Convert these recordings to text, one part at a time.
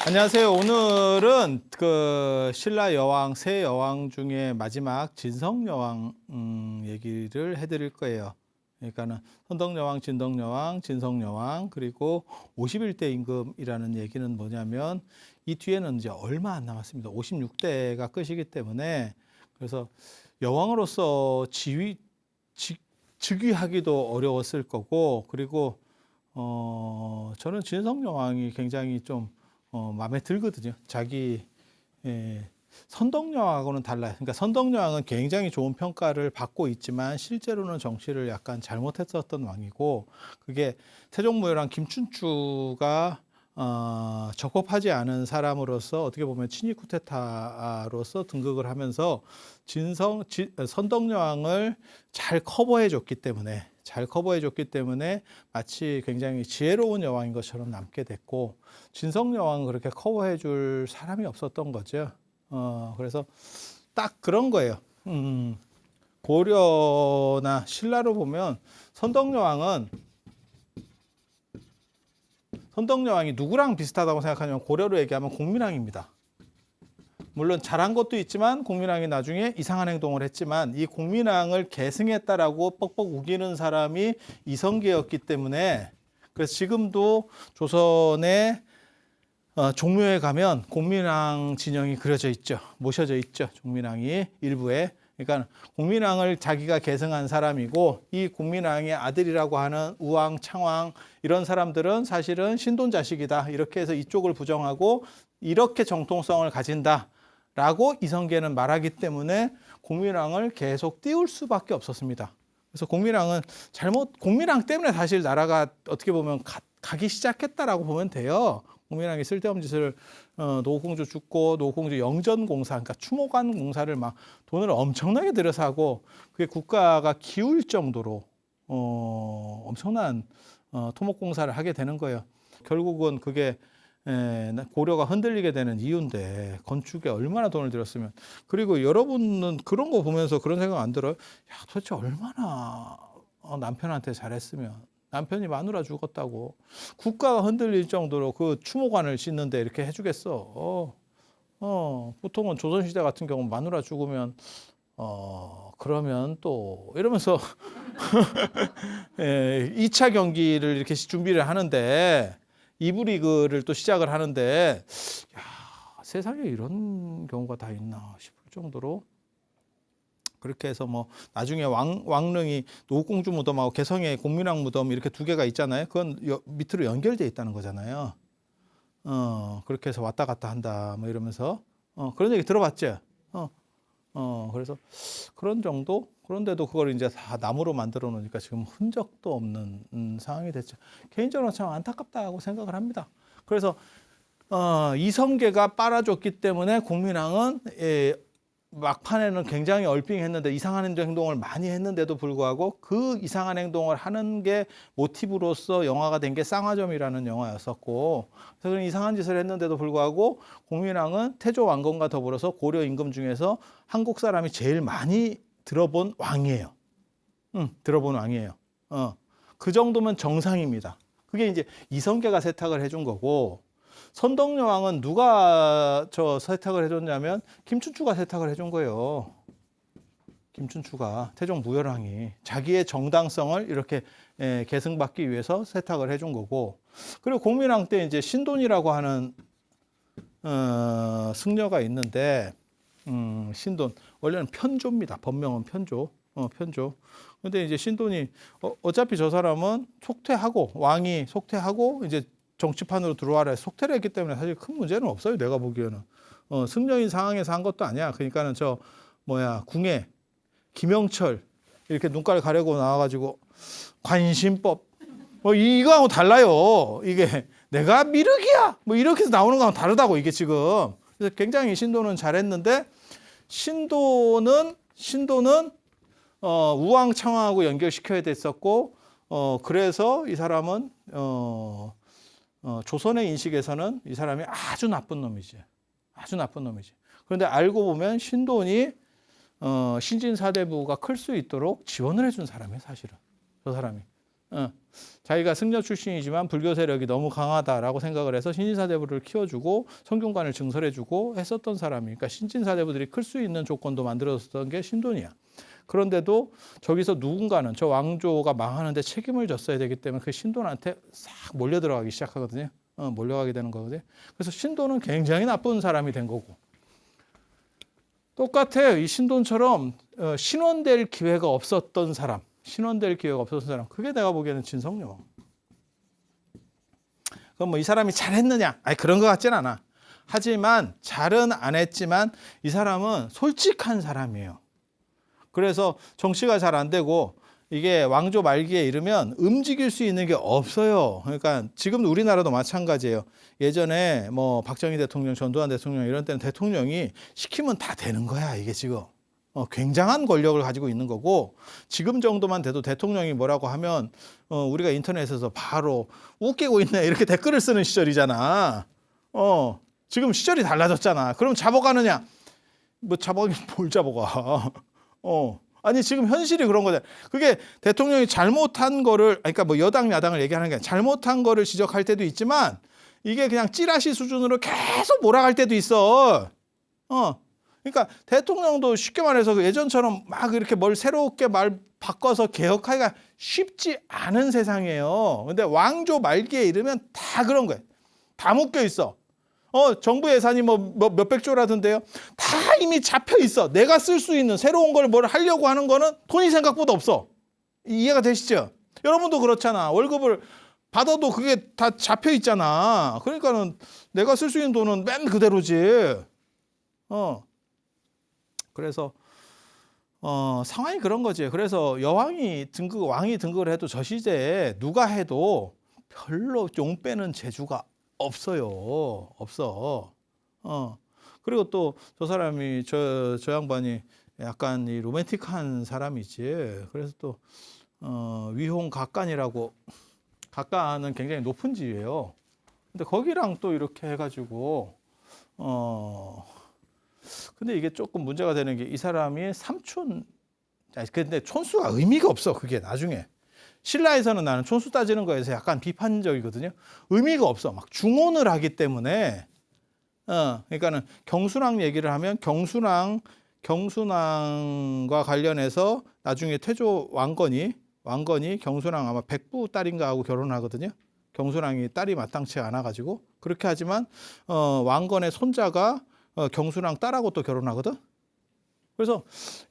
안녕하세요. 오늘은 그 신라 여왕, 세 여왕 중에 마지막 진성 여왕 얘기를 해드릴 거예요. 그러니까는 선덕 여왕, 진덕 여왕, 진성 여왕, 그리고 51대 임금이라는 얘기는 뭐냐면 이 뒤에는 이제 얼마 안 남았습니다. 56대가 끝이기 때문에 그래서 여왕으로서 즉위하기도 어려웠을 거고, 그리고 저는 진성 여왕이 굉장히 좀 마음에 들거든요. 자기 선덕여왕하고는 달라요. 그러니까 선덕여왕은 굉장히 좋은 평가를 받고 있지만 실제로는 정치를 약간 잘못했었던 왕이고, 그게 세종무열왕 김춘추가 적법하지 않은 사람으로서 어떻게 보면 친위 쿠데타로서 등극을 하면서 선덕여왕을 잘 커버해 줬기 때문에 마치 굉장히 지혜로운 여왕인 것처럼 남게 됐고, 진성 여왕은 그렇게 커버해 줄 사람이 없었던 거죠. 그래서 딱 그런 거예요. 고려나 신라로 보면 선덕여왕이 누구랑 비슷하다고 생각하냐면 고려로 얘기하면 공민왕입니다. 물론 잘한 것도 있지만 공민왕이 나중에 이상한 행동을 했지만 이 공민왕을 계승했다라고 뻑뻑 우기는 사람이 이성계였기 때문에, 그래서 지금도 조선의 종묘에 가면 공민왕 진영이 그려져 있죠. 모셔져 있죠. 종민왕이 일부에. 그러니까 공민왕을 자기가 계승한 사람이고, 이 공민왕의 아들이라고 하는 우왕, 창왕 이런 사람들은 사실은 신돈 자식이다. 이렇게 해서 이쪽을 부정하고 이렇게 정통성을 가진다라고 이성계는 말하기 때문에 공민왕을 계속 띄울 수밖에 없었습니다. 그래서 공민왕은 공민왕 때문에 사실 나라가 어떻게 보면 가기 시작했다라고 보면 돼요. 공민왕이 쓸데없는 짓을 노공주 죽고 노공주 영전공사, 그러니까 추모관 공사를 막 돈을 엄청나게 들여서 하고, 그게 국가가 기울 정도로 엄청난 토목공사를 하게 되는 거예요. 결국은 그게 고려가 흔들리게 되는 이유인데, 건축에 얼마나 돈을 들였으면. 그리고 여러분은 그런 거 보면서 그런 생각 안 들어요? 야, 도대체 얼마나 남편한테 잘했으면. 남편이 마누라 죽었다고 국가가 흔들릴 정도로 그 추모관을 짓는데 이렇게 해주겠어? 보통은 조선시대 같은 경우 마누라 죽으면 그러면 또 이러면서 2차 경기를 이렇게 준비를 하는데, 2부 리그를 또 시작을 하는데, 야, 세상에 이런 경우가 다 있나 싶을 정도로. 그렇게 해서 뭐 나중에 왕릉이 노공주 무덤하고 개성의 공민왕 무덤 이렇게 두 개가 있잖아요. 그건 밑으로 연결돼 있다는 거잖아요. 그렇게 해서 왔다 갔다 한다 뭐 이러면서 그런 얘기 들어봤죠. 그래서 그런 정도. 그런데도 그걸 이제 다 나무로 만들어 놓으니까 지금 흔적도 없는 상황이 됐죠. 개인적으로 참 안타깝다고 생각을 합니다. 그래서 이성계가 빨아줬기 때문에 공민왕은 막판에는 굉장히 얼빙했는데, 이상한 행동을 많이 했는데도 불구하고 그 이상한 행동을 하는 게 모티브로서 영화가 된 게 쌍화점이라는 영화였었고, 그래서 그런 이상한 짓을 했는데도 불구하고 공민왕은 태조 왕건과 더불어서 고려 임금 중에서 한국 사람이 제일 많이 들어본 왕이에요. 들어본 왕이에요. 그 정도면 정상입니다. 그게 이제 이성계가 세탁을 해준 거고, 선덕여왕은 누가 세탁을 해줬냐면 김춘추가 세탁을 해준 거예요. 김춘추가, 태종 무열왕이 자기의 정당성을 이렇게 계승받기 위해서 세탁을 해준 거고, 그리고 공민왕 때 이제 신돈이라고 하는 승려가 있는데, 신돈 원래는 편조입니다. 본명은 편조. 편조. 근데 이제 신돈이 어차피 저 사람은 속퇴하고, 왕이 속퇴하고 이제 정치판으로 들어와라 속퇴를 했기 때문에 사실 큰 문제는 없어요. 내가 보기에는 승려인 상황에서 한 것도 아니야. 그러니까는 궁예 김영철 이렇게 눈깔 가려고 나와가지고 관심법 이거하고 달라요. 이게 내가 미륵이야 뭐 이렇게 해서 나오는 거하고 다르다고, 이게 지금. 그래서 굉장히 신도는 잘했는데, 신도는 우왕창왕하고 연결시켜야 됐었고, 그래서 이 사람은 조선의 인식에서는 이 사람이 아주 나쁜 놈이지. 아주 나쁜 놈이지. 그런데 알고 보면 신돈이 신진사대부가 클 수 있도록 지원을 해준 사람이에요, 사실은. 저 사람이. 자기가 승려 출신이지만 불교 세력이 너무 강하다라고 생각을 해서 신진사대부를 키워주고 성균관을 증설해주고 했었던 사람이니까 신진사대부들이 클 수 있는 조건도 만들어줬던 게 신돈이야. 그런데도 저기서 누군가는 저 왕조가 망하는데 책임을 졌어야 되기 때문에 그 신돈한테 싹 몰려 들어가기 시작하거든요. 몰려가게 되는 거거든요. 그래서 신돈은 굉장히 나쁜 사람이 된 거고. 똑같아요. 이 신돈처럼 신원될 기회가 없었던 사람. 신원될 기회가 없었던 사람. 그게 내가 보기에는 진성령. 그럼 뭐 이 사람이 잘했느냐? 아니 그런 것 같진 않아. 하지만 잘은 안 했지만 이 사람은 솔직한 사람이에요. 그래서 정치가 잘 안 되고 이게 왕조 말기에 이르면 움직일 수 있는 게 없어요. 그러니까 지금 우리나라도 마찬가지예요. 예전에 뭐 박정희 대통령, 전두환 대통령 이런 때는 대통령이 시키면 다 되는 거야. 이게 지금 굉장한 권력을 가지고 있는 거고 지금 정도만 돼도 대통령이 뭐라고 하면 우리가 인터넷에서 바로 웃기고 있네 이렇게 댓글을 쓰는 시절이잖아. 지금 시절이 달라졌잖아. 그럼 잡아가느냐? 뭐 잡아가긴 뭘 잡아가? 아니 지금 현실이 그런 거잖아. 그게 대통령이 잘못한 거를 그러니까 뭐 여당 야당을 얘기하는 게 아니라 잘못한 거를 지적할 때도 있지만 이게 그냥 찌라시 수준으로 계속 몰아갈 때도 있어. 그러니까 대통령도 쉽게 말해서 예전처럼 막 이렇게 뭘 새롭게 말 바꿔서 개혁하기가 쉽지 않은 세상이에요. 근데 왕조 말기에 이르면 다 그런 거예요. 다 묶여 있어. 정부 예산이 뭐 몇백 조라던데요. 다 이미 잡혀 있어. 내가 쓸 수 있는 새로운 걸 뭘 하려고 하는 거는 돈이 생각보다 없어. 이해가 되시죠? 여러분도 그렇잖아. 월급을 받아도 그게 다 잡혀 있잖아. 그러니까는 내가 쓸 수 있는 돈은 맨 그대로지. 그래서 상황이 그런 거지. 그래서 왕이 등극을 해도 저 시대에 누가 해도 별로 용 빼는 재주가 없어요. 없어. 그리고 또 저 사람이 저 양반이 약간 이 로맨틱한 사람이지. 그래서 또 위홍 각간이라고 각간은 굉장히 높은 지위예요. 근데 거기랑 또 이렇게 해가지고 근데 이게 조금 문제가 되는 게 이 사람이 삼촌 근데 촌수가 의미가 없어. 그게 나중에 신라에서는 나는 촌수 따지는 거에서 약간 비판적이거든요. 의미가 없어. 막 중혼을 하기 때문에 그러니까는 경순왕 얘기를 하면 경순왕과 관련해서 나중에 태조 왕건이 경순왕 아마 백부 딸인가 하고 결혼하거든요. 경순왕이 딸이 마땅치 않아가지고 그렇게 하지만 왕건의 손자가 경순왕 딸하고 또 결혼하거든. 그래서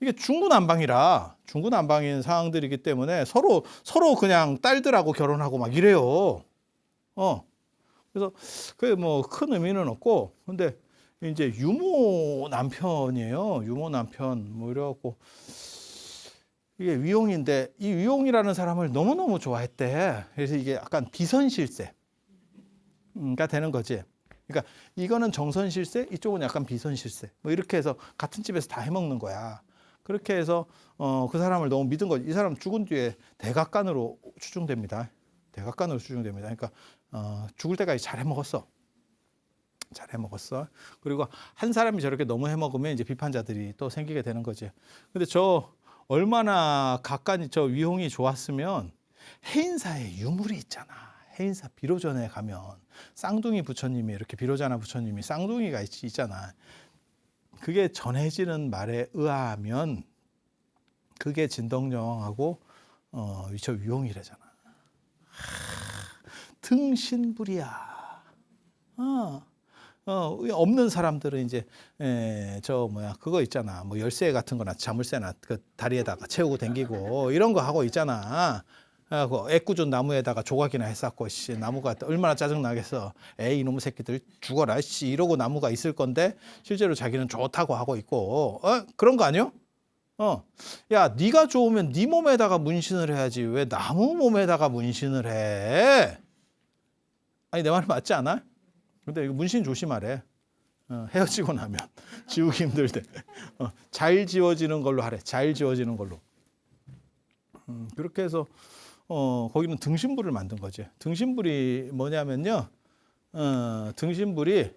이게 중구난방인 상황들이기 때문에 서로 그냥 딸들하고 결혼하고 막 이래요. 그래서 그게 뭐 큰 의미는 없고, 근데 이제 유모 남편이에요. 유모 남편 뭐 이래갖고 이게 위용인데 이 위용이라는 사람을 너무너무 좋아했대. 그래서 이게 약간 비선실세가 되는 거지. 그러니까 이거는 정선실세, 이쪽은 약간 비선실세. 뭐 이렇게 해서 같은 집에서 다 해먹는 거야. 그렇게 해서 그 사람을 너무 믿은 거지. 이 사람 죽은 뒤에 대각간으로 추정됩니다. 대각간으로 추정됩니다. 그러니까 죽을 때까지 잘 해먹었어. 잘 해먹었어. 그리고 한 사람이 저렇게 너무 해먹으면 이제 비판자들이 또 생기게 되는 거지. 근데 저 얼마나 각간이 저 위홍이 좋았으면 해인사에 유물이 있잖아. 해인사 비로전에 가면 쌍둥이 부처님이 이렇게 비로자나 부처님이 쌍둥이가 있잖아. 그게 전해지는 말에 의하면 그게 진덕여왕하고 저 위홍이래잖아. 등신불이야. 없는 사람들은 이제 그거 있잖아. 뭐 열쇠 같은 거나 자물쇠나 그 다리에다가 채우고 댕기고 이런 거 하고 있잖아. 그 애꿎은 나무에다가 조각이나 했었고 나무가 얼마나 짜증 나겠어. 에이 이놈의 새끼들 죽어라 이러고 나무가 있을 건데 실제로 자기는 좋다고 하고 있고 그런 거 아니요? 야 네가 좋으면 네 몸에다가 문신을 해야지 왜 나무 몸에다가 문신을 해? 아니 내 말 맞지 않아? 근데 이거 문신 조심하래. 헤어지고 나면 지우기 힘들 때 잘 지워지는 걸로 하래. 잘 지워지는 걸로. 그렇게 해서 거기는 등신불을 만든 거지. 등신불이 뭐냐면요. 등신불이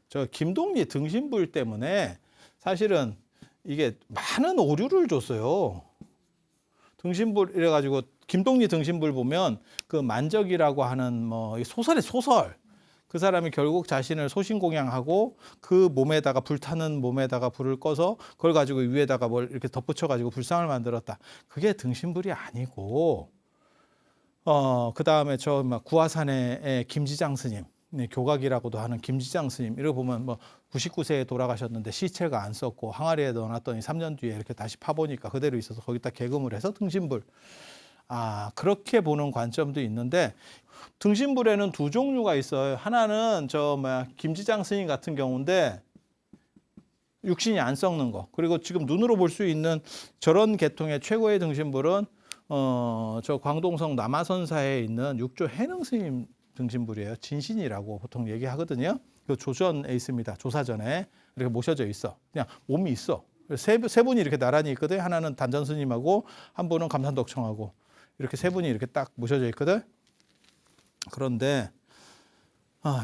저 김동리 등신불 때문에 사실은 이게 많은 오류를 줬어요. 등신불 이래가지고 김동리 등신불 보면 그 만적이라고 하는 뭐 소설의 소설. 그 사람이 결국 자신을 소신공양하고 그 몸에다가 불타는 몸에다가 불을 꺼서 그걸 가지고 위에다가 뭘 이렇게 덧붙여가지고 불상을 만들었다. 그게 등신불이 아니고 그 다음에 저 막 구화산의 김지장 스님, 교각이라고도 하는 김지장 스님 이거 보면 뭐 99세에 돌아가셨는데 시체가 안 썼고 항아리에 넣어놨더니 3년 뒤에 이렇게 다시 파보니까 그대로 있어서 거기다 개금을 해서 등신불. 그렇게 보는 관점도 있는데 등신불에는 두 종류가 있어요. 하나는 김지장 스님 같은 경우인데 육신이 안 썩는 거. 그리고 지금 눈으로 볼 수 있는 저런 계통의 최고의 등신불은 저 광동성 남아선사에 있는 육조 해능 스님 등신불이에요. 진신이라고 보통 얘기하거든요. 그 조전에 있습니다. 조사전에 이렇게 모셔져 있어. 그냥 몸이 있어. 세 분이 이렇게 나란히 있거든. 하나는 단전 스님하고 한 분은 감산덕청하고 이렇게 세 분이 이렇게 딱 모셔져 있거든. 그런데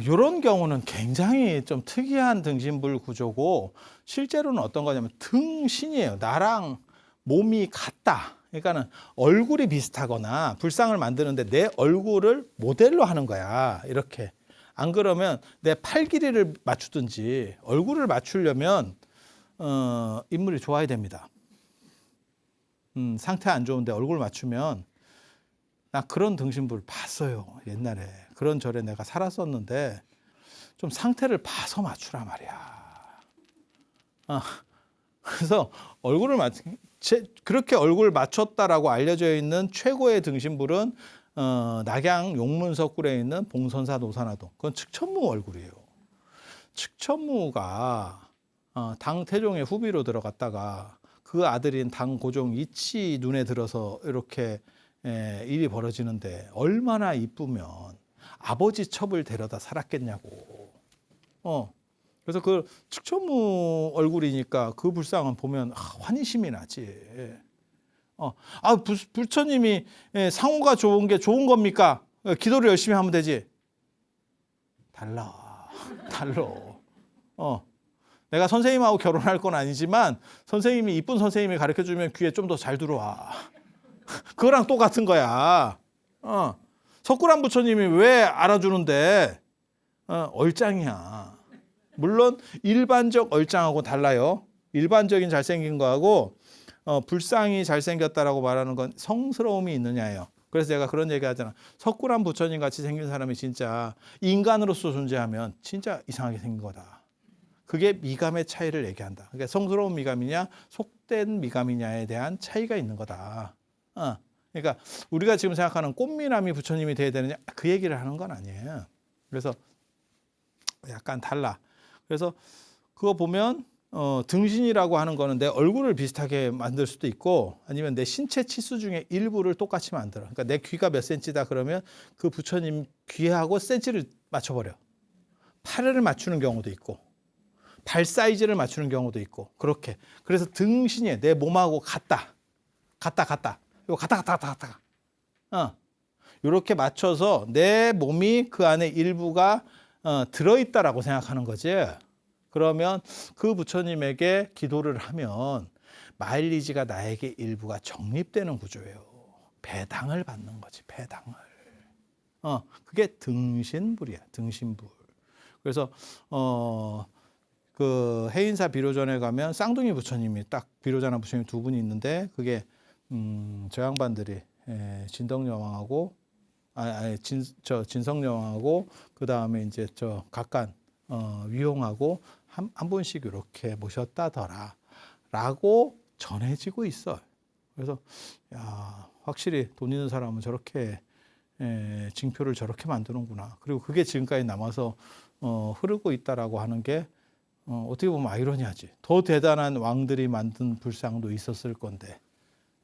이런 경우는 굉장히 좀 특이한 등신불 구조고 실제로는 어떤 거냐면 등신이에요. 나랑 몸이 같다. 그러니까는 얼굴이 비슷하거나 불상을 만드는데 내 얼굴을 모델로 하는 거야. 이렇게. 안 그러면 내 팔 길이를 맞추든지 얼굴을 맞추려면 인물이 좋아야 됩니다. 상태 안 좋은데 얼굴 맞추면 나 그런 등신불 봤어요. 옛날에. 그런 절에 내가 살았었는데 좀 상태를 봐서 맞추란 말이야. 그래서 얼굴을 그렇게 얼굴을 맞췄다라고 알려져 있는 최고의 등신불은 낙양 용문석굴에 있는 봉선사 노사나동. 그건 측천무 얼굴이에요. 측천무가 당 태종의 후비로 들어갔다가 그 아들인 당 고종 이치 눈에 들어서 이렇게 일이 벌어지는데 얼마나 이쁘면 아버지 첩을 데려다 살았겠냐고. 그래서 그 측천무 얼굴이니까 그 불상은 보면 환희심이 나지. 부처님이 상호가 좋은 게 좋은 겁니까? 기도를 열심히 하면 되지. 달라. 내가 선생님하고 결혼할 건 아니지만 선생님이 이쁜 선생님이 가르쳐주면 귀에 좀 더 잘 들어와. 그거랑 똑같은 거야. 석굴암 부처님이 왜 알아주는데? 얼짱이야. 물론 일반적 얼짱하고 달라요. 일반적인 잘생긴 거하고 불상이 잘생겼다라고 말하는 건 성스러움이 있느냐예요. 그래서 제가 그런 얘기 하잖아. 석굴암 부처님 같이 생긴 사람이 진짜 인간으로서 존재하면 진짜 이상하게 생긴 거다. 그게 미감의 차이를 얘기한다. 그러니까 성스러운 미감이냐 속된 미감이냐에 대한 차이가 있는 거다. 그러니까 우리가 지금 생각하는 꽃미남이 부처님이 돼야 되느냐 그 얘기를 하는 건 아니에요. 그래서 약간 달라. 그래서 그거 보면 등신이라고 하는 거는 내 얼굴을 비슷하게 만들 수도 있고 아니면 내 신체 치수 중에 일부를 똑같이 만들어. 그러니까 내 귀가 몇 센치다 그러면 그 부처님 귀하고 센치를 맞춰버려. 팔을 맞추는 경우도 있고 발 사이즈를 맞추는 경우도 있고 그렇게. 그래서 등신이 내 몸하고 같다. 이거 같다. 이렇게 맞춰서 내 몸이 그 안에 일부가 들어있다라고 생각하는 거지. 그러면 그 부처님에게 기도를 하면 마일리지가 나에게 일부가 적립되는 구조예요. 배당을 받는 거지. 배당을. 그게 등신불이야. 등신불. 그래서 그 해인사 비로전에 가면 쌍둥이 부처님이 딱 비로자나 부처님 두 분이 있는데 그게 저 양반들이 진덕여왕하고 진성여왕하고 그 다음에 이제 저 각간 위홍하고 한 분씩 이렇게 모셨다더라라고 전해지고 있어요. 그래서 야 확실히 돈 있는 사람은 저렇게 징표를 저렇게 만드는구나. 그리고 그게 지금까지 남아서 흐르고 있다라고 하는 게 어떻게 보면 아이러니하지. 더 대단한 왕들이 만든 불상도 있었을 건데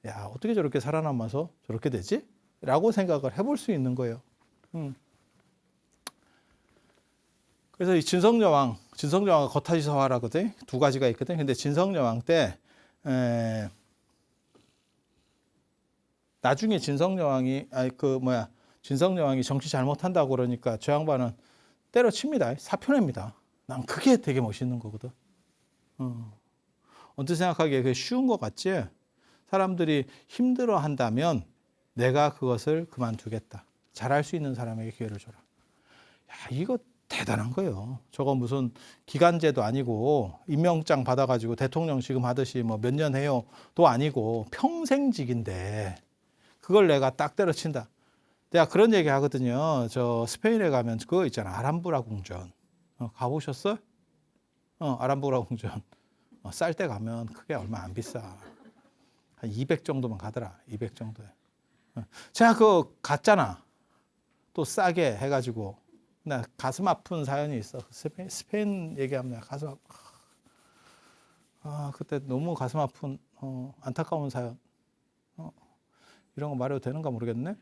야 어떻게 저렇게 살아남아서 저렇게 되지? 라고 생각을 해볼 수 있는 거예요. 그래서 이 진성여왕 거타지서화라거든. 두 가지가 있거든. 근데 진성여왕 때 나중에 진성여왕이 정치 잘못한다고 그러니까 저 양반은 때려칩니다. 사표냅니다. 난 그게 되게 멋있는 거거든. 언뜻 생각하기에 그게 쉬운 것 같지? 사람들이 힘들어한다면 내가 그것을 그만두겠다. 잘할 수 있는 사람에게 기회를 줘라. 야, 이거 대단한 거예요. 저거 무슨 기간제도 아니고 임명장 받아가지고 대통령 지금 하듯이 뭐 몇 년 해요도 아니고 평생직인데 그걸 내가 딱 때려친다. 내가 그런 얘기 하거든요. 저 스페인에 가면 그거 있잖아. 아람브라 궁전. 가보셨어? 아람브라 궁전. 쌀 때 가면 그게 얼마 안 비싸. 한 200 정도만 가더라. 200 정도에. 제가 그거 갔잖아. 또 싸게 해가지고. 나 가슴 아픈 사연이 있어. 스페인 얘기하면 내가 가슴 그때 너무 가슴 아픈 안타까운 사연. 이런 거 말해도 되는가 모르겠네.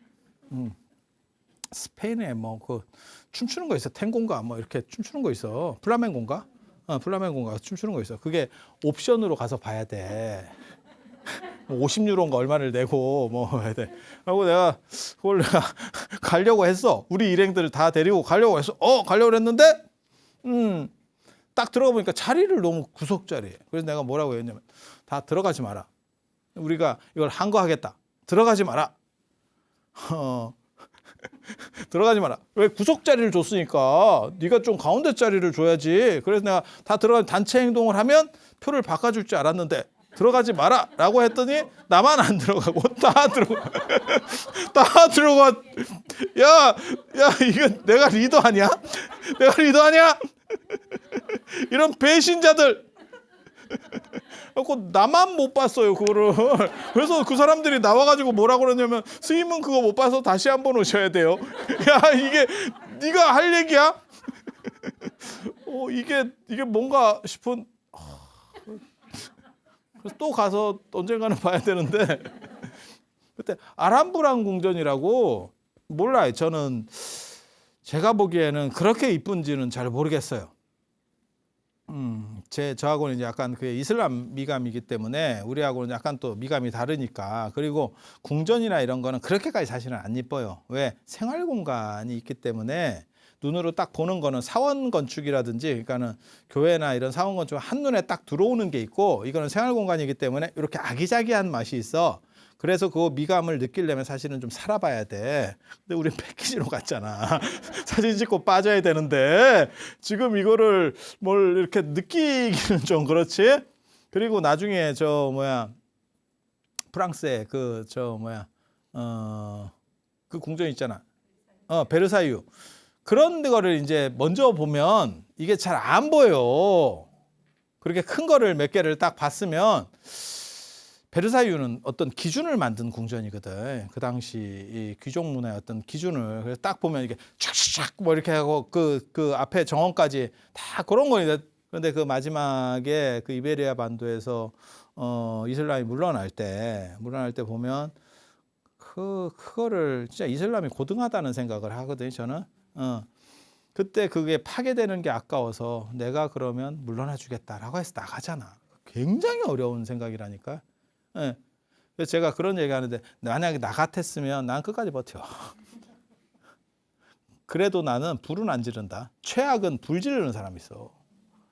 스페인에 뭐 그 춤추는 거 있어. 탱고인가 뭐 이렇게 춤추는 거 있어. 플라멩고인가? 플라멩고인가 춤추는 거 있어. 그게 옵션으로 가서 봐야 돼. 50유로인가 얼마를 내고 뭐 해야 돼. 하고 내가 그걸 내가 가려고 했어. 우리 일행들을 다 데리고 가려고 했어. 가려고 했는데 딱 들어가 보니까 자리를 너무 구석자리에. 그래서 내가 뭐라고 했냐면 다 들어가지 마라. 우리가 이걸 한 거 하겠다. 들어가지 마라. 들어가지 마라. 왜 구석자리를 줬으니까 네가 좀 가운데 자리를 줘야지. 그래서 내가 다 들어가 단체 행동을 하면 표를 바꿔줄 줄 알았는데 들어가지 마라 라고 했더니 나만 안 들어가고 다 들어가. 야 이거 내가 리더 아니야? 내가 리더 아니야? 이런 배신자들. 그래서 나만 못 봤어요 그거를. 그래서 그 사람들이 나와가지고 뭐라 그러냐면 스님은 그거 못 봐서 다시 한번 오셔야 돼요. 야 이게 네가 할 얘기야? 이게 뭔가 싶은. 그래서 또 가서 언젠가는 봐야 되는데 그때 아람브랑 궁전이라고 몰라요. 저는 제가 보기에는 그렇게 이쁜지는 잘 모르겠어요. 저하고는 이제 약간 그 이슬람 미감이기 때문에 우리하고는 약간 또 미감이 다르니까. 그리고 궁전이나 이런 거는 그렇게까지 사실은 안 이뻐요. 왜? 생활 공간이 있기 때문에 눈으로 딱 보는 거는 사원 건축이라든지 그러니까는 교회나 이런 사원 건축 한눈에 딱 들어오는 게 있고 이거는 생활 공간이기 때문에 이렇게 아기자기한 맛이 있어. 그래서 그 미감을 느끼려면 사실은 좀 살아봐야 돼. 근데 우린 패키지로 갔잖아. 사진 찍고 빠져야 되는데 지금 이거를 뭘 이렇게 느끼기는 좀 그렇지. 그리고 나중에 프랑스에 그 궁전 있잖아. 베르사유. 그런 거를 이제 먼저 보면 이게 잘 안 보여. 그렇게 큰 거를 몇 개를 딱 봤으면 베르사유는 어떤 기준을 만든 궁전이거든. 그 당시 이 귀족 문화의 어떤 기준을. 그래서 딱 보면 이게 촥촥 뭐 이렇게 하고 그 앞에 정원까지 다 그런 거니다. 그런데 그 마지막에 그 이베리아 반도에서 이슬람이 물러날 때 보면 그거를 진짜 이슬람이 고등하다는 생각을 하거든요. 저는. 그때 그게 파괴되는 게 아까워서 내가 그러면 물러나 주겠다라고 해서 나가잖아. 굉장히 어려운 생각이라니까. 예. 그래서 제가 그런 얘기 하는데 만약에 나 같았으면 난 끝까지 버텨. 그래도 나는 불은 안 지른다. 최악은 불 지르는 사람이 있어.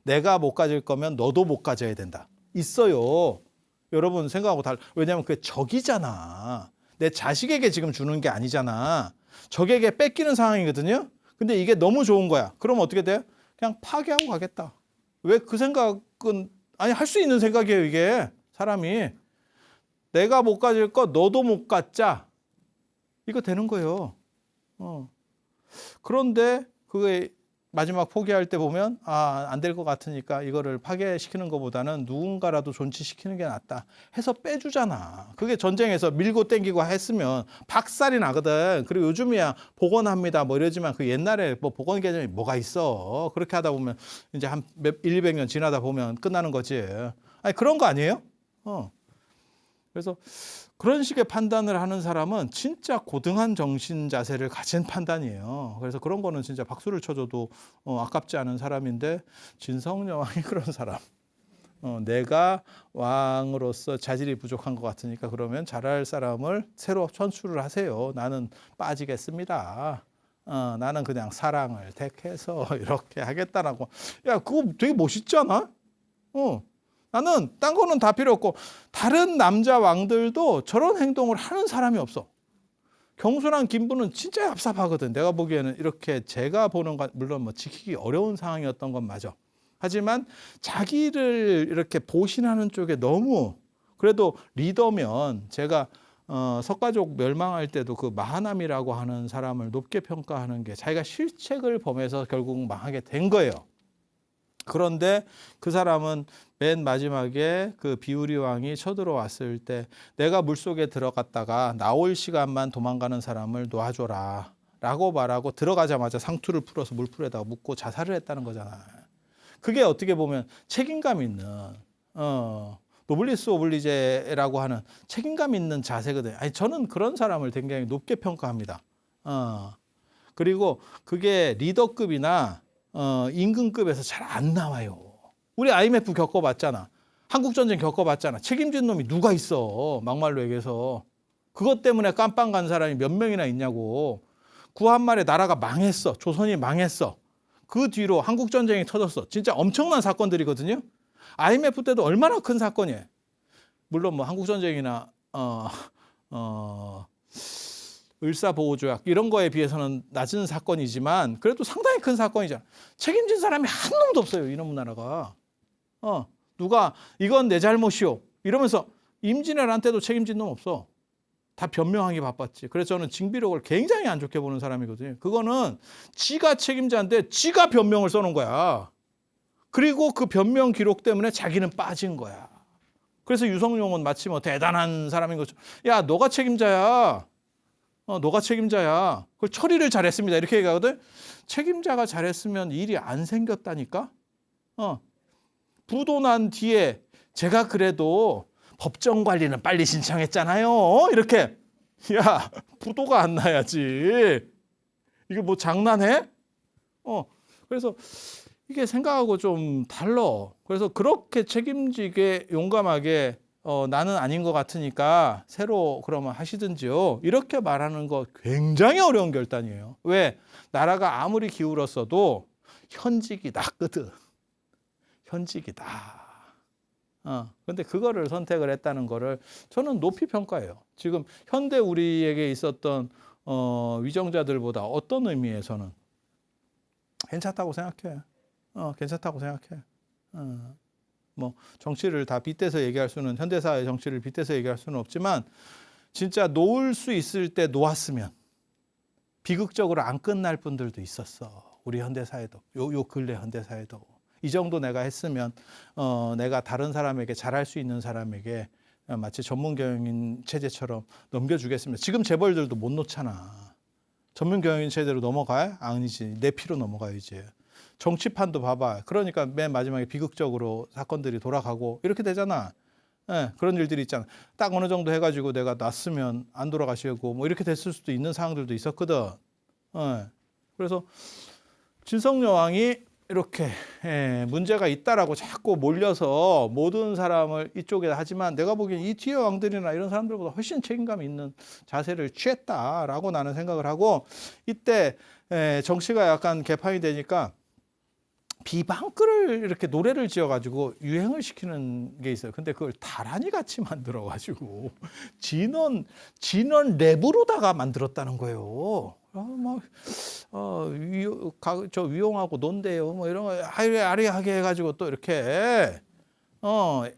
내가 못 가질 거면 너도 못 가져야 된다. 있어요. 여러분 생각하고 달라. 왜냐하면 그게 적이잖아. 내 자식에게 지금 주는 게 아니잖아. 적에게 뺏기는 상황이거든요. 근데 이게 너무 좋은 거야. 그럼 어떻게 돼? 그냥 파괴하고 가겠다. 왜 그 생각은 할 수 있는 생각이에요. 이게 사람이. 내가 못 가질 거 너도 못 갖자. 이거 되는 거예요. 그런데 그게 마지막 포기할 때 보면 안 될 것 같으니까 이거를 파괴시키는 것보다는 누군가라도 존치시키는 게 낫다 해서 빼주잖아. 그게 전쟁에서 밀고 땡기고 했으면 박살이 나거든. 그리고 요즘이야 복원합니다 뭐 이러지만 그 옛날에 뭐 복원 개념이 뭐가 있어. 그렇게 하다 보면 이제 한 100~200년 지나다 보면 끝나는 거지. 그런 거 아니에요? 그래서 그런 식의 판단을 하는 사람은 진짜 고등한 정신 자세를 가진 판단이에요. 그래서 그런 거는 진짜 박수를 쳐줘도 아깝지 않은 사람인데 진성여왕이 그런 사람. 내가 왕으로서 자질이 부족한 것 같으니까 그러면 잘할 사람을 새로 선출을 하세요. 나는 빠지겠습니다. 나는 그냥 사랑을 택해서 이렇게 하겠다라고. 야, 그거 되게 멋있지 않아? 나는 딴 거는 다 필요 없고 다른 남자 왕들도 저런 행동을 하는 사람이 없어. 경순한 김부는 진짜 얍삽하거든. 내가 보기에는 이렇게 제가 보는 건 물론 뭐 지키기 어려운 상황이었던 건 맞아. 하지만 자기를 이렇게 보신하는 쪽에 너무 그래도 리더면 제가 석가족 멸망할 때도 그 마하남이라고 하는 사람을 높게 평가하는 게 자기가 실책을 범해서 결국 망하게 된 거예요. 그런데 그 사람은 맨 마지막에 그 비우리 왕이 쳐들어왔을 때 내가 물속에 들어갔다가 나올 시간만 도망가는 사람을 놓아줘라 라고 말하고 들어가자마자 상투를 풀어서 물풀에다가 묻고 자살을 했다는 거잖아. 그게 어떻게 보면 책임감 있는 노블리스 오블리제라고 하는 책임감 있는 자세거든요. 아니 저는 그런 사람을 굉장히 높게 평가합니다. 그리고 그게 리더급이나 임금급에서 잘 안 나와요. 우리 IMF 겪어봤잖아. 한국전쟁 겪어봤잖아. 책임진 놈이 누가 있어. 막말로 얘기해서. 그것 때문에 깜빵 간 사람이 몇 명이나 있냐고. 구한말에 나라가 망했어. 조선이 망했어. 그 뒤로 한국전쟁이 터졌어. 진짜 엄청난 사건들이거든요. IMF 때도 얼마나 큰 사건이에요. 물론 뭐 한국전쟁이나 을사보호조약 이런 거에 비해서는 낮은 사건이지만 그래도 상당히 큰 사건이잖아. 책임진 사람이 한 놈도 없어요. 이놈 나라가. 누가 이건 내 잘못이요. 이러면서 임진왜란 때도 책임진 놈 없어. 다 변명하기 바빴지. 그래서 저는 징비록을 굉장히 안 좋게 보는 사람이거든요. 그거는 지가 책임자인데 지가 변명을 써놓은 거야. 그리고 그 변명 기록 때문에 자기는 빠진 거야. 그래서 유성룡은 마치 뭐 대단한 사람인 것처럼 야 너가 책임자야. 너가 책임자야. 그걸 처리를 잘했습니다. 이렇게 얘기하거든. 책임자가 잘했으면 일이 안 생겼다니까. 부도 난 뒤에 제가 그래도 법정 관리는 빨리 신청했잖아요. 이렇게. 야, 부도가 안 나야지. 이게 뭐 장난해? 그래서 이게 생각하고 좀 달라. 그래서 그렇게 책임지게 용감하게 나는 아닌 것 같으니까 새로 그러면 하시든지요. 이렇게 말하는 거 굉장히 어려운 결단이에요. 왜? 나라가 아무리 기울었어도 현직이 낫거든. 현직이다. 근데 그거를 선택을 했다는 거를 저는 높이 평가해요. 지금 현대 우리에게 있었던 위정자들보다 어떤 의미에서는 괜찮다고 생각해. 괜찮다고 생각해. 뭐 정치를 다 빗대서 얘기할 수는 현대사의 정치를 빗대서 얘기할 수는 없지만 진짜 놓을 수 있을 때 놓았으면 비극적으로 안 끝날 분들도 있었어. 우리 현대사에도 요 근래 현대사에도 이 정도 내가 했으면 내가 다른 사람에게 잘할 수 있는 사람에게 마치 전문 경영인 체제처럼 넘겨주겠습니다. 지금 재벌들도 못 놓잖아. 전문 경영인 체제로 넘어가야 아니지. 내 피로 넘어가야지. 정치판도 봐봐. 그러니까 맨 마지막에 비극적으로 사건들이 돌아가고 이렇게 되잖아. 그런 일들이 있잖아. 딱 어느 정도 해가지고 내가 놨으면 안 돌아가시고 뭐 이렇게 됐을 수도 있는 상황들도 있었거든. 그래서 진성여왕이 이렇게 문제가 있다라고 자꾸 몰려서 모든 사람을 이쪽에 하지만 내가 보기엔 이 뒤에 왕들이나 이런 사람들보다 훨씬 책임감 있는 자세를 취했다라고 나는 생각을 하고 이때 정치가 약간 개판이 되니까 비방글을 이렇게 노래를 지어가지고 유행을 시키는 게 있어요. 근데 그걸 다란이 같이 만들어가지고 진원 랩으로다가 만들었다는 거예요. 저 위용하고 논대요. 뭐 이런 거 아리하게 해가지고 또 이렇게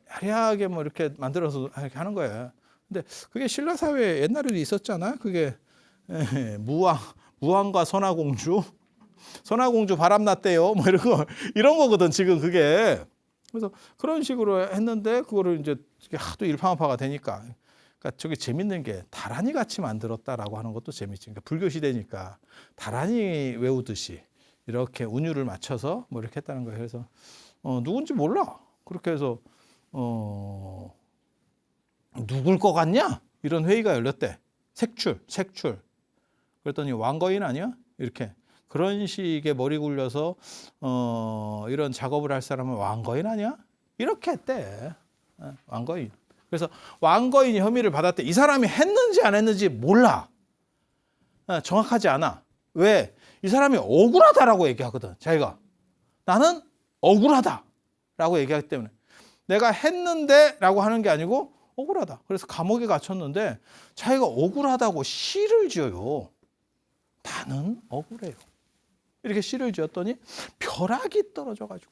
아리하게 뭐 이렇게 만들어서 이렇게 하는 거예요. 근데 그게 신라 사회에 옛날에도 있었잖아. 그게 무왕과 선화공주. 선화공주 바람났대요. 뭐 이런 거거든, 지금 그게. 그래서 그런 식으로 했는데, 그거를 이제 하도 일파만파가 되니까. 그러니까 저게 재밌는 게 다란이 같이 만들었다라고 하는 것도 재밌지. 그러니까 불교 시대니까 다란이 외우듯이 이렇게 운율을 맞춰서 뭐 이렇게 했다는 거예요. 그래서, 누군지 몰라. 그렇게 해서, 누굴 것 같냐? 이런 회의가 열렸대. 색출. 그랬더니 왕거인 아니야? 이렇게. 그런 식의 머리 굴려서 이런 작업을 할 사람은 왕거인 아니야? 이렇게 했대. 왕거인. 그래서 왕거인이 혐의를 받았대. 이 사람이 했는지 안 했는지 몰라. 정확하지 않아. 왜? 이 사람이 억울하다라고 얘기하거든. 자기가. 나는 억울하다라고 얘기하기 때문에. 내가 했는데 라고 하는 게 아니고 억울하다. 그래서 감옥에 갇혔는데 자기가 억울하다고 시를 지어요. 나는 억울해요. 이렇게 시를 지었더니 벼락이 떨어져가지고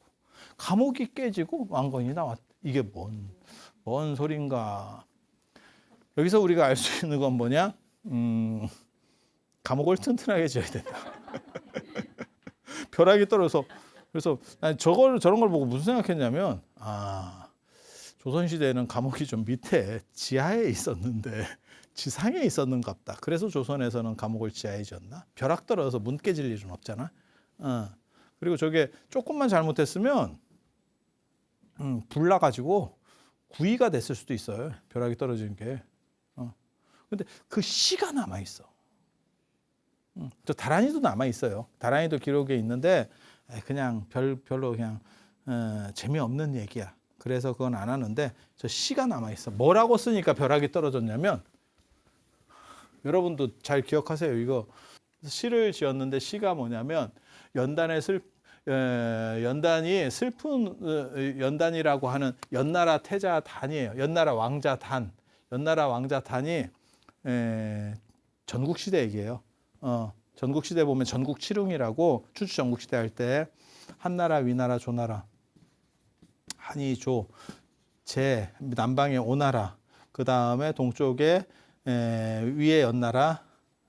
감옥이 깨지고 왕건이 나왔다. 이게 뭔 소린가. 여기서 우리가 알 수 있는 건 뭐냐? 감옥을 튼튼하게 지어야 된다. 벼락이 떨어져서. 그래서 저런 걸 보고 무슨 생각했냐면, 조선시대에는 감옥이 좀 밑에 지하에 있었는데 지상에 있었는갑다. 그래서 조선에서는 감옥을 지하에 지었나? 벼락 떨어져서 문 깨질 일은 없잖아. 그리고 저게 조금만 잘못했으면 불 나가지고 구이가 됐을 수도 있어요. 벼락이 떨어지는 게. 근데 그 시가 남아 있어. 저 다란이도 남아 있어요. 다란이도 기록에 있는데 그냥 별로 그냥 재미없는 얘기야. 그래서 그건 안 하는데 저 시가 남아 있어. 뭐라고 쓰니까 벼락이 떨어졌냐면, 여러분도 잘 기억하세요. 이거 시를 지었는데 시가 뭐냐면 연단이 슬픈 연단이라고 하는 연나라 태자 단이에요. 연나라 왕자 단. 연나라 왕자 단이 전국시대 얘기예요. 전국시대 보면 전국칠흥이라고 추주 전국시대 할 때 한나라, 위나라, 조나라, 한이, 조, 제, 남방에 오나라, 그 다음에 동쪽에 위에 연나라,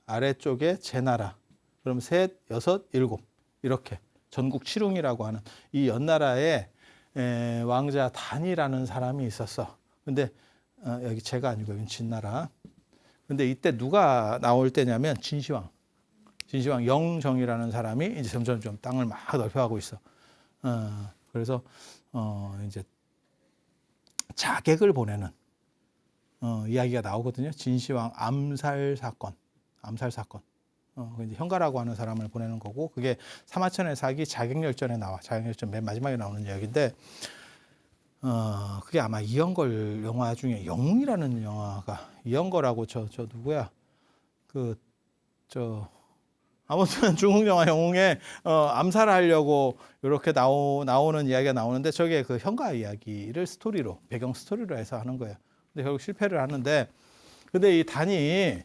아래쪽에 제나라, 그럼 셋, 여섯, 일곱, 이렇게 전국칠흥이라고 하는 이 연나라에 왕자 단이라는 사람이 있었어. 근데 여기 제가 아니고 여기 진나라. 근데 이때 누가 나올 때냐면 진시황 영정이라는 사람이 이제 점점 땅을 막 넓혀가고 있어. 그래서 이제 자객을 보내는 이야기가 나오거든요. 진시황 암살 사건. 이제 현가라고 하는 사람을 보내는 거고, 그게 사마천의 사기 자객열전에 나와. 자객열전 맨 마지막에 나오는 이야기인데, 그게 아마 이영걸 영화 중에 영웅이라는 영화가, 이영걸하고 저 누구야? 아무튼 중국 영화 영웅에 암살하려고 이렇게 나오는 이야기가 나오는데, 저게 그 현가 이야기를 배경 스토리로 해서 하는 거예요. 근데 결국 실패를 하는데, 근데 이 단이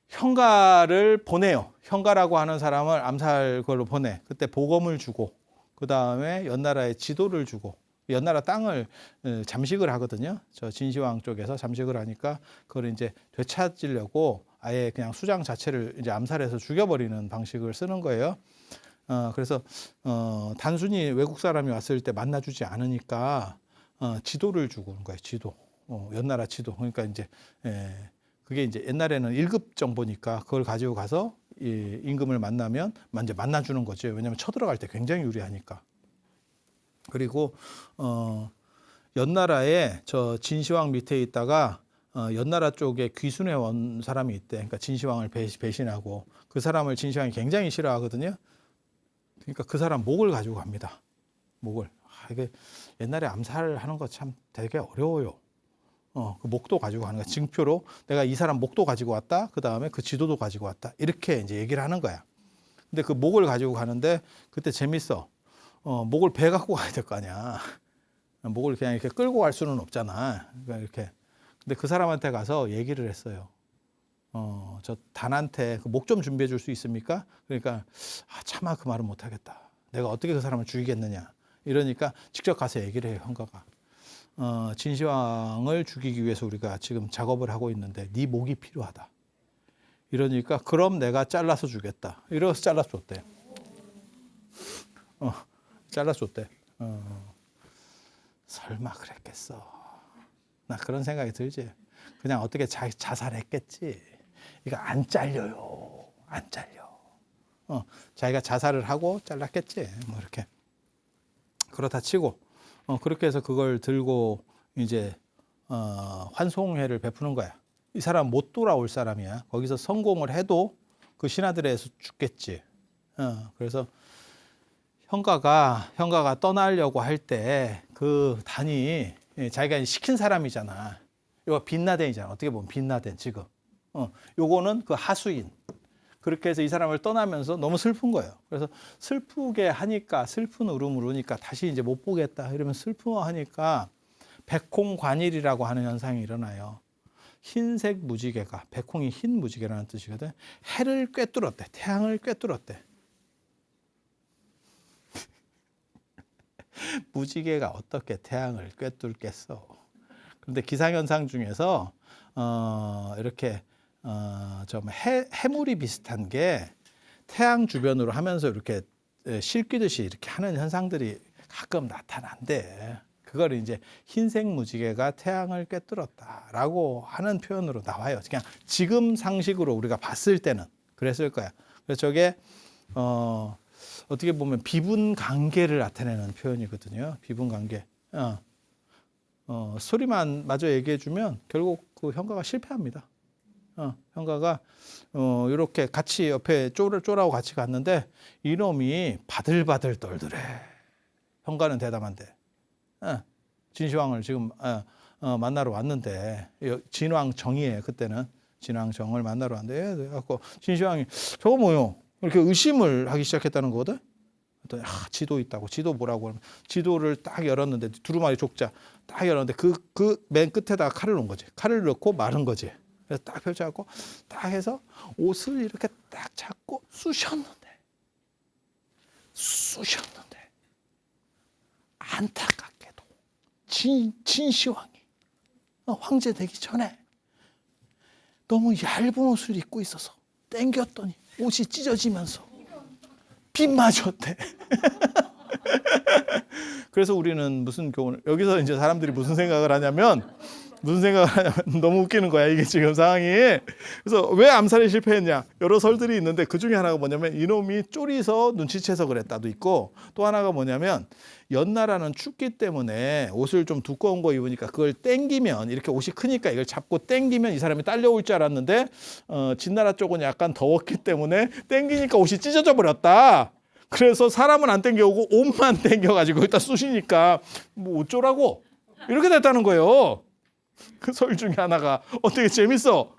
현가를 보내요. 현가라고 하는 사람을 암살 걸로 보내. 그때 보검을 주고, 그 다음에 연나라의 지도를 주고, 연나라 땅을 잠식을 하거든요. 저 진시황 쪽에서 잠식을 하니까 그걸 이제 되찾으려고 아예 그냥 수장 자체를 이제 암살해서 죽여버리는 방식을 쓰는 거예요. 그래서 단순히 외국 사람이 왔을 때 만나주지 않으니까 지도를 주고 오는 거예요. 지도, 연나라 지도. 그러니까 이제 그게 이제 옛날에는 1급 정보니까 그걸 가지고 가서 이 임금을 만나면 이제 만나주는 거죠. 왜냐하면 쳐들어갈 때 굉장히 유리하니까. 그리고 연나라에 저 진시황 밑에 있다가 연나라 쪽에 귀순해 온 사람이 있대. 그러니까 진시황을 배신하고, 그 사람을 진시황이 굉장히 싫어하거든요. 그러니까 그 사람 목을 가지고 갑니다. 목을. 이게 옛날에 암살하는 거 참 되게 어려워요. 그 목도 가지고 가는 거야. 증표로 내가 이 사람 목도 가지고 왔다. 그 다음에 그 지도도 가지고 왔다. 이렇게 이제 얘기를 하는 거야. 근데 그 목을 가지고 가는데 그때 재밌어. 목을 배 갖고 가야 될 거 아니야. 목을 그냥 이렇게 끌고 갈 수는 없잖아. 그러니까 이렇게. 근데 그 사람한테 가서 얘기를 했어요. 저 단한테 그 목 좀 준비해 줄 수 있습니까? 그러니까 차마 그 말은 못 하겠다. 내가 어떻게 그 사람을 죽이겠느냐. 이러니까 직접 가서 얘기를 해요, 현가가. 진시황을 죽이기 위해서 우리가 지금 작업을 하고 있는데 네 목이 필요하다. 이러니까 그럼 내가 잘라서 주겠다. 이러면서 잘라줬대. 잘라줬대. 설마 그랬겠어. 나 그런 생각이 들지. 그냥 어떻게 자살했겠지. 이거 안 잘려요. 안 잘려. 자기가 자살을 하고 잘랐겠지. 뭐 이렇게. 그렇다 치고 그렇게 해서 그걸 들고 이제 환송회를 베푸는 거야. 이 사람 못 돌아올 사람이야. 거기서 성공을 해도 그 신하들에서 죽겠지. 그래서 현가가 떠나려고 할 때 그 단이 자기가 시킨 사람이잖아. 이거 빈라덴이잖아. 어떻게 보면 빈라덴 지금. 요거는 그 하수인. 그렇게 해서 이 사람을 떠나면서 너무 슬픈 거예요. 그래서 슬프게 하니까 슬픈 울음을 우니까 다시 이제 못 보겠다 이러면 슬퍼하니까 백홍관일이라고 하는 현상이 일어나요. 흰색 무지개가, 백홍이 흰 무지개라는 뜻이거든. 해를 꿰뚫었대. 태양을 꿰뚫었대. 무지개가 어떻게 태양을 꿰뚫겠어. 그런데 기상현상 중에서 이렇게 좀 해물이 비슷한 게 태양 주변으로 하면서 이렇게 실끼듯이 이렇게 하는 현상들이 가끔 나타난대. 그걸 이제 흰색 무지개가 태양을 꿰뚫었다라고 하는 표현으로 나와요. 그냥 지금 상식으로 우리가 봤을 때는 그랬을 거야. 그래서 저게 어떻게 보면 비분 관계를 나타내는 표현이거든요. 비분 관계. 스토리만 마저 얘기해 주면 결국 그 현가가 실패합니다. 현가가 이렇게 같이 옆에 쫄하고 같이 갔는데 이놈이 바들바들 떨더래. 현가는 대담한데. 진시황을 지금 만나러 왔는데 진왕정이에요. 그때는 진왕정을 만나러 왔는데 그래갖고 진시황이 저거 뭐요? 이렇게 의심을 하기 시작했다는 거거든. 그랬더니 지도 있다고. 지도 뭐라고 하면 지도를 딱 열었는데 두루마리 족자 딱 열었는데 그 맨 끝에다가 칼을 놓은 거지. 칼을 넣고 마른 거지. 그래서 딱 펼쳐갖고 딱 해서 옷을 이렇게 딱 잡고 쑤셨는데 안타깝게도 진시황이 황제 되기 전에 너무 얇은 옷을 입고 있어서 땡겼더니 옷이 찢어지면서 비 맞았대. 그래서 우리는 무슨 교훈을 여기서 이제 사람들이 무슨 생각을 하냐면 너무 웃기는 거야 이게 지금 상황이. 그래서 왜 암살에 실패했냐 여러 설들이 있는데 그 중에 하나가 뭐냐면 이놈이 쫄이서 눈치채서 그랬다도 있고 또 하나가 뭐냐면 연나라는 춥기 때문에 옷을 좀 두꺼운 거 입으니까 그걸 땡기면 이렇게 옷이 크니까 이걸 잡고 땡기면 이 사람이 딸려올 줄 알았는데 진나라 쪽은 약간 더웠기 때문에 땡기니까 옷이 찢어져 버렸다. 그래서 사람은 안 땡겨오고 옷만 땡겨가지고 일단 쑤시니까 뭐 어쩌라고 이렇게 됐다는 거예요. 그 설 중에 하나가 되게 재밌어.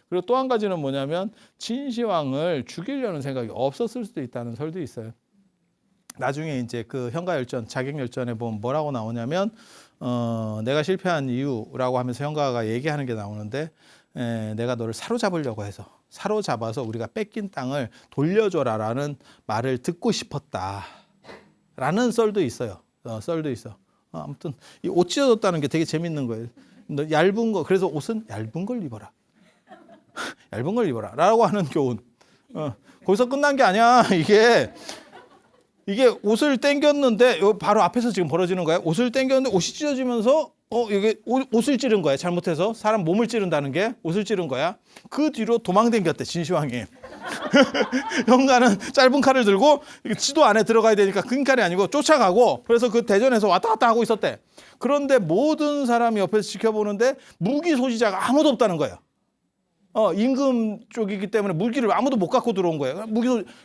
그리고 또 한 가지는 뭐냐면 진시황을 죽이려는 생각이 없었을 수도 있다는 설도 있어요. 나중에 이제 그 현가열전, 자객열전에 보면 뭐라고 나오냐면 내가 실패한 이유라고 하면서 현가가 얘기하는 게 나오는데 내가 너를 사로잡으려고 해서 사로잡아서 우리가 뺏긴 땅을 돌려줘라라는 말을 듣고 싶었다라는 썰도 있어요. 썰도 있어. 아무튼 이 옷 찢어졌다는 게 되게 재밌는 거예요. 너 얇은 거 그래서 옷은 얇은 걸 입어라. 얇은 걸 입어라라고 하는 교훈. 거기서 끝난 게 아니야. 이게 옷을 당겼는데 바로 앞에서 지금 벌어지는 거야. 옷을 당겼는데 옷이 찢어지면서 이게 옷을 찌른 거야. 잘못해서 사람 몸을 찌른다는 게 옷을 찌른 거야. 그 뒤로 도망당겼대 진시황이. 현가는 짧은 칼을 들고 지도 안에 들어가야 되니까 긴 칼이 아니고 쫓아가고 그래서 그 대전에서 왔다 갔다 하고 있었대. 그런데 모든 사람이 옆에서 지켜보는데 무기 소지자가 아무도 없다는 거예요. 임금 쪽이기 때문에 무기를 아무도 못 갖고 들어온 거예요.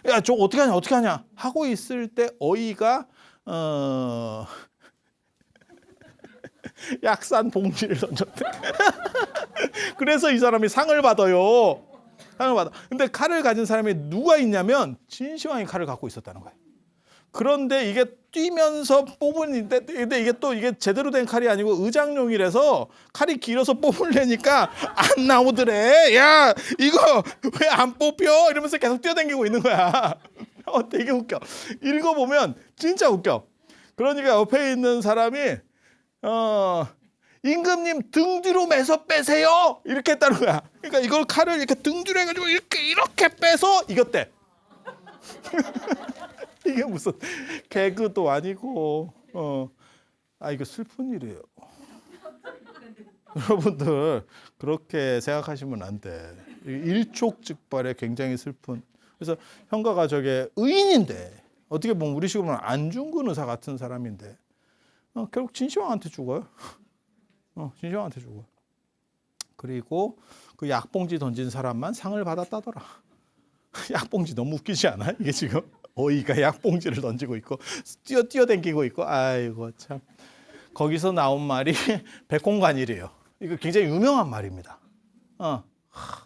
야, 저거 어떻게 하냐 하고 있을 때 어이가 약산 봉지를 던졌대. 그래서 이 사람이 상을 받아요. 상을 받아. 근데 칼을 가진 사람이 누가 있냐면 진시황이 칼을 갖고 있었다는 거예요. 그런데 이게 뛰면서 뽑으는데 근데 이게 제대로 된 칼이 아니고 의장용이라서 칼이 길어서 뽑으려니까 안 나오더래. 야, 이거 왜 안 뽑혀? 이러면서 계속 뛰어다니고 있는 거야. 되게 웃겨. 읽어보면 진짜 웃겨. 그러니까 옆에 있는 사람이 임금님 등 뒤로 매서 빼세요. 이렇게 했다는 거야. 그러니까 이걸 칼을 이렇게 등 뒤로 해가지고 이렇게 빼서 이겼대. 이게 무슨 개그도 아니고 이거 슬픈 일이에요. 여러분들 그렇게 생각하시면 안 돼. 일촉즉발의 굉장히 슬픈. 그래서 현가가 저게 의인인데 어떻게 보면 우리 식으로는 안중근 의사 같은 사람인데 결국 진시황한테 죽어요. 진시황한테 죽어요. 그리고 그 약봉지 던진 사람만 상을 받았다더라. 약봉지 너무 웃기지 않아? 이게 지금 어이가 약봉지를 던지고 있고 뛰어댕기고 있고 아이고 참. 거기서 나온 말이 백홍관일이에요. 이거 굉장히 유명한 말입니다.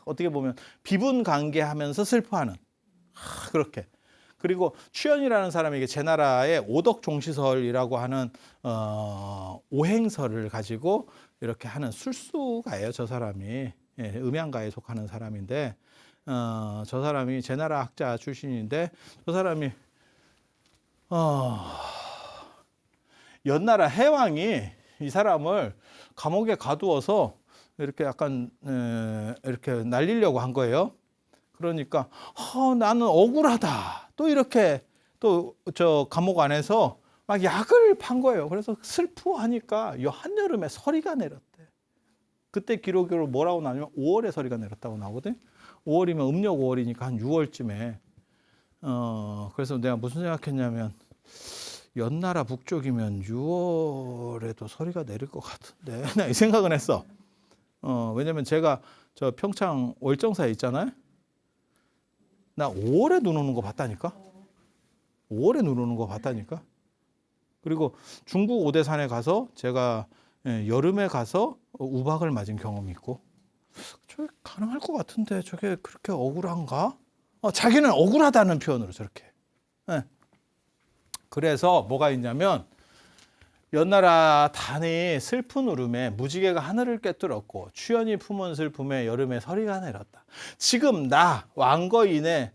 어떻게 보면 비분 관계하면서 슬퍼하는 그렇게. 그리고 추연이라는 사람이 이게 제 나라의 오덕종시설이라고 하는 오행설을 가지고 이렇게 하는 술수가예요. 저 사람이 예, 음양가에 속하는 사람인데 저 사람이 제 나라 학자 출신인데 저 사람이 연나라 해왕이 이 사람을 감옥에 가두어서 이렇게 약간 이렇게 날리려고 한 거예요. 그러니까 나는 억울하다. 또 이렇게 또 저 감옥 안에서 막 약을 판 거예요. 그래서 슬퍼하니까 한여름에 서리가 내렸대. 그때 기록으로 뭐라고 나오냐면 5월에 서리가 내렸다고 나오거든. 5월이면 음력 5월이니까 한 6월쯤에. 그래서 내가 무슨 생각했냐면 연나라 북쪽이면 6월에도 서리가 내릴 것 같은데 나 이 생각은 했어. 왜냐면 제가 저 평창 월정사에 있잖아요. 나 5월에 눈 오는 거 봤다니까. 5월에 눈 오는 거 봤다니까. 그리고 중국 오대산에 가서 제가 여름에 가서 우박을 맞은 경험이 있고 저게 가능할 것 같은데 저게 그렇게 억울한가? 자기는 억울하다는 표현으로 저렇게. 네. 그래서 뭐가 있냐면 연나라 단이 슬픈 울음에 무지개가 하늘을 꿰뚫었고 추연이 품은 슬픔에 여름에 서리가 내렸다. 지금 나 왕거인의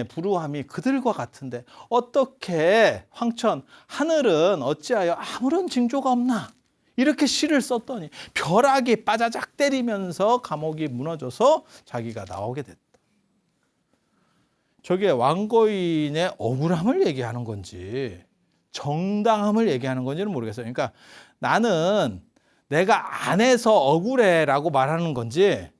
불우함이 그들과 같은데 어떻게 황천 하늘은 어찌하여 아무런 징조가 없나 이렇게 시를 썼더니 벼락이 빠자작 때리면서 감옥이 무너져서 자기가 나오게 됐다. 저게 왕거인의 억울함을 얘기하는 건지 정당함을 얘기하는 건지는 모르겠어요. 그러니까 나는 내가 안 해서 억울해라고 말하는 건지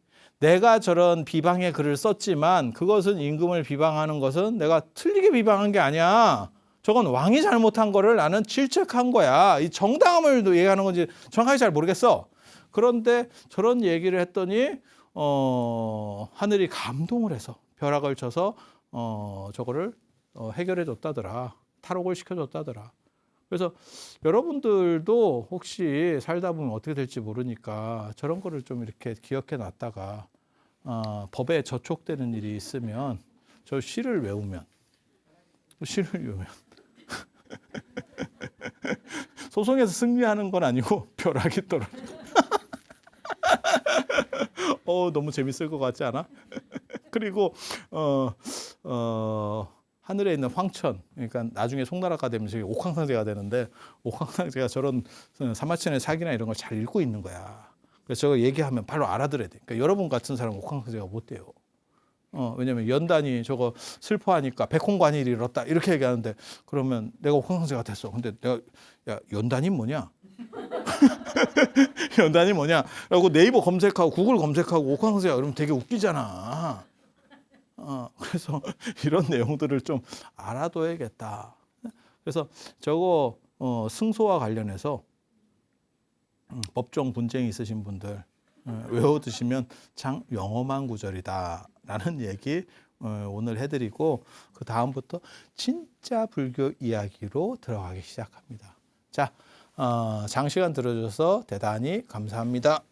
내가 저런 비방의 글을 썼지만 그것은 임금을 비방하는 것은 내가 틀리게 비방한 게 아니야. 저건 왕이 잘못한 거를 나는 질책한 거야. 이 정당함을 얘기하는 건지 정확하게 잘 모르겠어. 그런데 저런 얘기를 했더니 하늘이 감동을 해서 벼락을 쳐서 저거를 해결해 줬다더라. 탈옥을 시켜줬다더라. 그래서 여러분들도 혹시 살다 보면 어떻게 될지 모르니까 저런 거를 좀 이렇게 기억해 놨다가 법에 저촉되는 일이 있으면 저 시를 외우면 소송에서 승리하는 건 아니고 벼락이 떨어져. 너무 재밌을 것 같지 않아? 그리고 하늘에 있는 황천, 그러니까 나중에 송나라가 되면 저기 옥황상제가 되는데 옥황상제가 저런 사마천의 사기나 이런 걸 잘 읽고 있는 거야. 그래서 저거 얘기하면 바로 알아들어야 돼. 그러니까 여러분 같은 사람은 옥황상제가 못 돼요. 왜냐면 연단이 저거 슬퍼하니까 백홍관일이 잃었다 이렇게 얘기하는데 그러면 내가 옥황상제가 됐어. 근데 내가 야 연단이 뭐냐? 연단이 뭐냐? 라고 네이버 검색하고 구글 검색하고 옥황상제가 그러면 되게 웃기잖아. 그래서 이런 내용들을 좀 알아둬야겠다. 그래서 저거 승소와 관련해서 법정 분쟁이 있으신 분들 외워두시면 참 영험한 구절이다라는 얘기 오늘 해드리고 그 다음부터 진짜 불교 이야기로 들어가기 시작합니다. 자, 장시간 들어줘서 대단히 감사합니다.